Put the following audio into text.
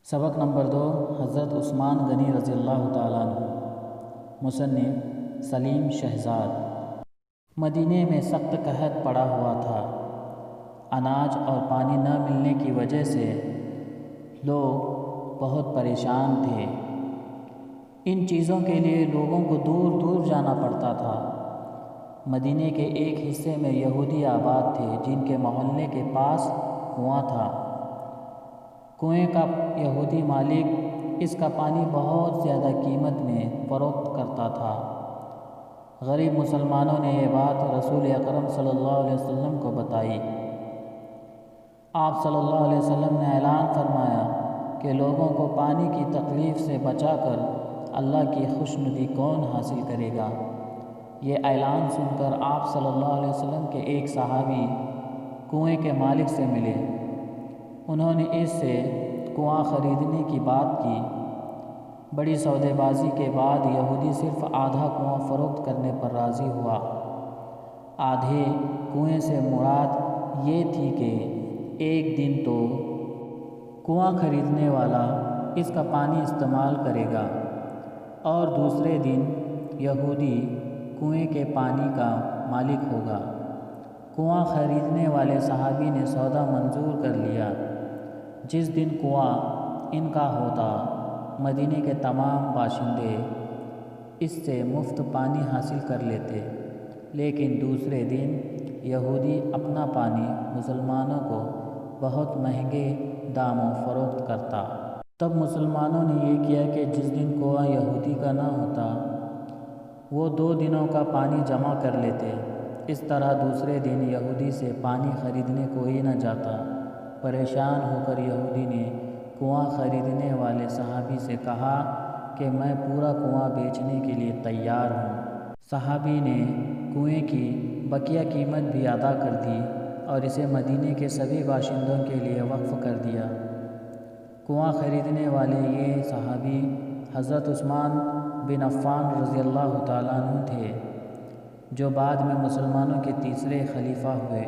سبق نمبر 2، حضرت عثمان غنی رضی اللہ تعالیٰ عنہ۔ مصنف سلیم شہزاد۔ مدینے میں سخت قحط پڑا ہوا تھا۔ اناج اور پانی نہ ملنے کی وجہ سے لوگ بہت پریشان تھے۔ ان چیزوں کے لیے لوگوں کو دور دور جانا پڑتا تھا۔ مدینے کے ایک حصے میں یہودی آباد تھے جن کے محلے کے پاس کنواں تھا۔ کنویں کا یہودی مالک اس کا پانی بہت زیادہ قیمت میں فروخت کرتا تھا۔ غریب مسلمانوں نے یہ بات رسول اکرم صلی اللہ علیہ وسلم کو بتائی۔ آپ صلی اللہ علیہ وسلم نے اعلان فرمایا کہ لوگوں کو پانی کی تکلیف سے بچا کر اللہ کی خوشنودی کون حاصل کرے گا؟ یہ اعلان سن کر آپ صلی اللہ علیہ وسلم کے ایک صحابی کنویں کے مالک سے ملے۔ انہوں نے اس سے کنواں خریدنے کی بات کی۔ بڑی سودے بازی کے بعد یہودی صرف آدھا کنواں فروخت کرنے پر راضی ہوا۔ آدھے کنویں سے مراد یہ تھی کہ ایک دن تو کنواں خریدنے والا اس کا پانی استعمال کرے گا اور دوسرے دن یہودی کنویں کے پانی کا مالک ہوگا۔ کنواں خریدنے والے صحابی نے سودا منظور کر لیا۔ جس دن کنواں ان کا ہوتا، مدینے کے تمام باشندے اس سے مفت پانی حاصل کر لیتے، لیکن دوسرے دن یہودی اپنا پانی مسلمانوں کو بہت مہنگے داموں فروخت کرتا۔ تب مسلمانوں نے یہ کیا کہ جس دن کنواں یہودی کا نہ ہوتا، وہ 2 دنوں کا پانی جمع کر لیتے۔ اس طرح دوسرے دن یہودی سے پانی خریدنے کوئی نہ جاتا۔ پریشان ہو کر یہودی نے کنواں خریدنے والے صحابی سے کہا کہ میں پورا کنواں بیچنے کے لیے تیار ہوں۔ صحابی نے کنویں کی بقیہ قیمت بھی ادا کر دی اور اسے مدینے کے سبھی باشندوں کے لیے وقف کر دیا۔ کنواں خریدنے والے یہ صحابی حضرت عثمان بن عفان رضی اللہ تعالیٰ عنہ تھے، جو بعد میں مسلمانوں کے تیسرے خلیفہ ہوئے۔